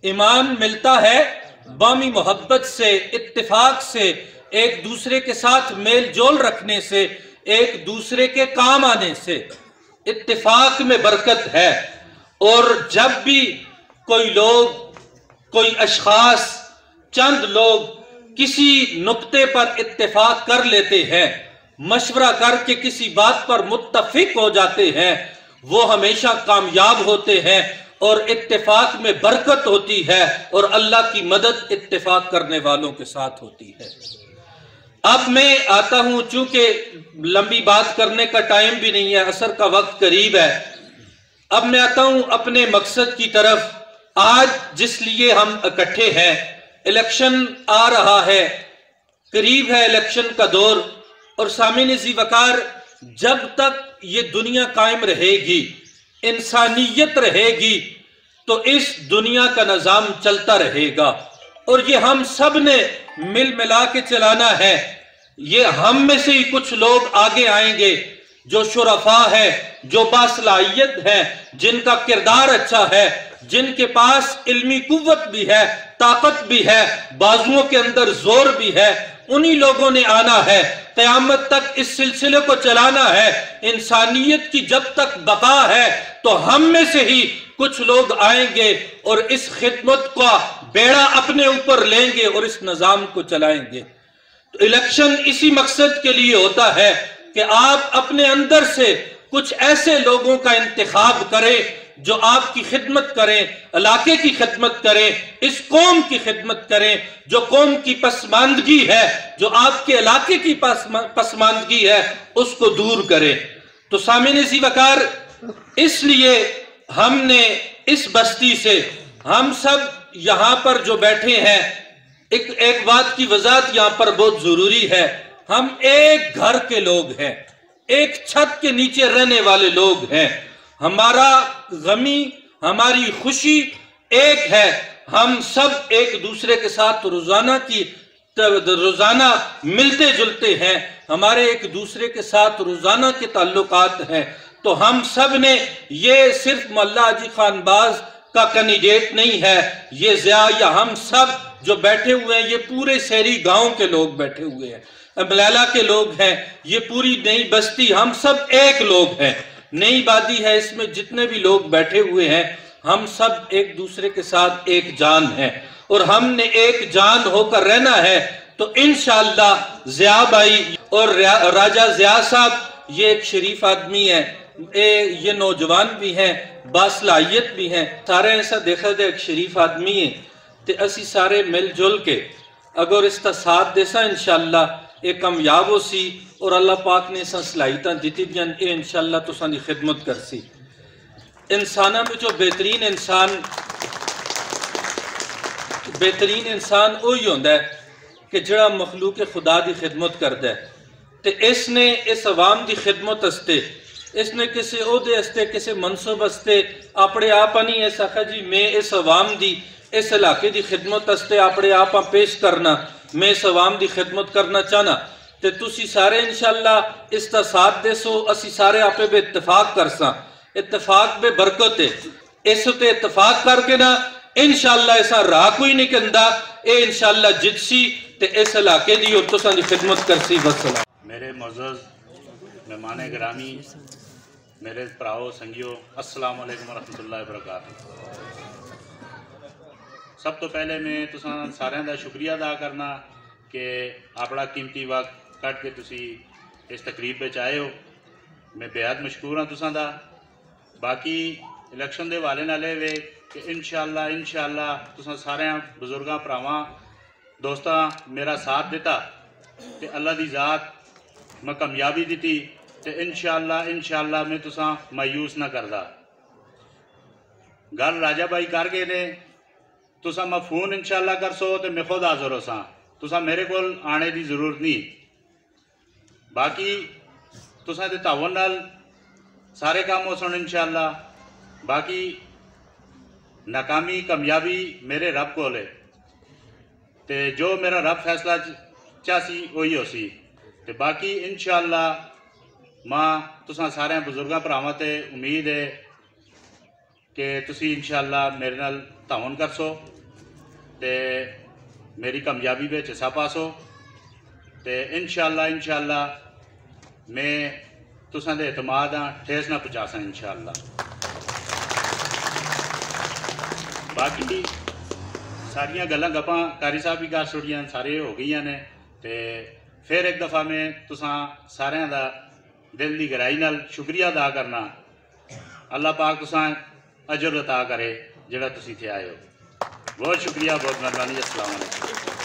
ईमान मिलता है बामी मोहब्बत से, इत्तेफाक से, एक दूसरे के साथ मेल जोल रखने से, एक दूसरे के काम आने से। इत्तेफाक में बरकत है। और जब भी कोई लोग, कोई अशखास, चंद लोग किसी नुक्ते पर इत्तेफाक कर लेते हैं, मशवरा करके किसी बात पर मुत्तफिक हो जाते हैं, वो हमेशा कामयाब होते हैं और इत्तेफाक में बरकत होती है और अल्लाह की मदद इत्तेफाक करने वालों के साथ होती है। अब मैं आता हूं, चूंकि लंबी बात करने का टाइम भी नहीं है, असर का वक्त करीब है। अब मैं आता हूं अपने मकसद की तरफ। आज जिस लिए हम इकट्ठे हैं, इलेक्शन आ रहा है, करीब है इलेक्शन का दौर। और सामीन ज़ी वकार, जब तक ये दुनिया कायम रहेगी, इंसानियत रहेगी, तो इस दुनिया का निज़ाम चलता रहेगा और ये हम सब ने मिल मिला के चलाना है। ये हम में से ही कुछ लोग आगे आएंगे जो शुरफा है, जो बासलाहियत है, जिनका किरदार अच्छा है, जिनके पास इल्मी कुव्वत भी है, ताकत भी है, बाजुओं के अंदर जोर भी है। उन्हीं लोगों ने आना है, क़यामत तक इस सिलसिले को चलाना है। इंसानियत की जब तक बका है तो हम में से ही कुछ लोग आएंगे और इस खिदमत का बेड़ा अपने ऊपर लेंगे और इस निज़ाम को चलाएंगे। तो इलेक्शन इसी मकसद के लिए होता है कि आप अपने अंदर से कुछ ऐसे लोगों का इंतखाब करें जो आपकी खिदमत करें, इलाके की खिदमत करें, इस कौम की खिदमत करें। जो कौम की पसमानदगी है, जो आपके इलाके की पसमानदगी है, उसको दूर करें। तो सामीन ज़ी वकार, इसलिए हमने इस बस्ती से, हम सब यहां पर जो बैठे हैं, एक बात की वजाहत यहां पर बहुत जरूरी है। हम एक घर के लोग हैं, एक छत के नीचे रहने वाले लोग हैं। हमारा गमी, हमारी खुशी एक है। हम सब एक दूसरे के साथ रोजाना मिलते जुलते हैं, हमारे एक दूसरे के साथ रोजाना के ताल्लुकात हैं। तो हम सब ने, ये सिर्फ मल्ला हाजी खानबाज का कैंडिडेट नहीं है, ये ज़िया या हम सब जो बैठे हुए हैं, ये पूरे शहरी गांव के लोग बैठे हुए हैं, अमलाला के लोग हैं, ये पूरी नई बस्ती, हम सब एक लोग हैं। नई बादी है, इसमें जितने भी लोग बैठे हुए हैं, हम सब एक दूसरे के साथ एक जान है और हमने एक जान होकर रहना है। तो इंशाअल्लाह ज़िया भाई और राजा ज़िया साहब, ये एक शरीफ आदमी है, ये नौजवान भी हैं, बासलाहियत भी हैं। सारे ऐसा देखा जाए एक शरीफ आदमी है, तो असी सारे मिलजुल के अगर इसका साथ देसा इंशाअल्लाह ये कामयाब हो सी और अल्लाह पाक ने इस सलाहियतां दित्ती जन, ये इंशाअल्लाह तो साडी खिदमत कर सी। इंसाना में जो बेहतरीन इंसान वही होंदा है कि जड़ा मखलूक खुदा की खिदमत करता है। तो इसने इस अवाम की खिदमत वास्ते, इसने किसी ओहदे वास्ते, किसी मनसब वास्ते अपने आप नहीं ऐसा आखा जी मैं इस अवाम की, इस इलाके की खिदमत वास्ते अपने आप पेश करना, मैं इस अवाम की खिदमत करना चाहना। तो तुसी सारे इंशाअल्लाह इसका साथ देसो, असी सारे आपे बे इत्तफाक करसा। इत्तफाक बे बरकत है, इस ते इत्तफाक करके ना इंशाअल्लाह ऐसा राह कोई नहीं कहता, ये इंशाअल्लाह जितसी ते इस इलाके की और तुसां दी खिदमत करसी। वस्सलाम। मेरे मुअज़्ज़ज़ मेहमान गिरामी, मेरे भराओ संगियो, अस्सलाम वालेकुम वरहमतुल्लाहि वबरकातुहू। सब तो पहले मैं तुसां सारिਆਂ ਦਾ शुक्रिया अदा करना कि अपना कीमती वक्त कट के तुसी इस तकरीब में आए हो। मैं बेहद मशकूर हाँ तुसां दा। बाकी इलेक्शन के हवाले नाल वे कि इंशाअल्लाह तुसां सारिਆਂ बजुर्गां भरावां दोस्तां मेरा साथ दिता तो अल्लाह की ज़ात मैं कामयाबी दी, तो इंशाअल्लाह मैं तुसां मायूस ना करदा। गल राजा भाई कर गए ने, तुसां मैं फोन इंशाअल्लाह कर सो तो मैं खुद हाज़र हो सा, तुसां मेरे को आने की जरूरत नहीं। बाकी तुसां दे तावन नाल सारे काम हो सन इंशाअल्लाह। बाकी नाकामी कामयाबी मेरे रब को है, तो जो मेरा रब फैसला चासी वही हो सी। तो बाकी इंशाअल्लाह मां तुसां सारे बुजुर्गां भरावां ते उम्मीद है कि तुसी इंशाअल्लाह मेरे नाल ताउन करसो ते मेरी कामयाबी में हिस्सा पासो ते इंशाअल्लाह मैं तुसां दे एतमाद हाँ ठेस ना पहुँचा सा इंशाअल्लाह। बाकी सारिया गल्लां गप्पां कारी साहब भी कर छुड़ियां सारे हो गई ने ते फिर एक दफ़ा मैं तुसां सारियां दा दिल की गहराई नाल शुक्रिया अदा करना। अल्लाह पाक तुसां अजर अता करे जिहड़ा तुसीं इत्थे आए हो। बहुत शुक्रिया, बहुत मेहरबानी। अस्सलाम वालेकुम।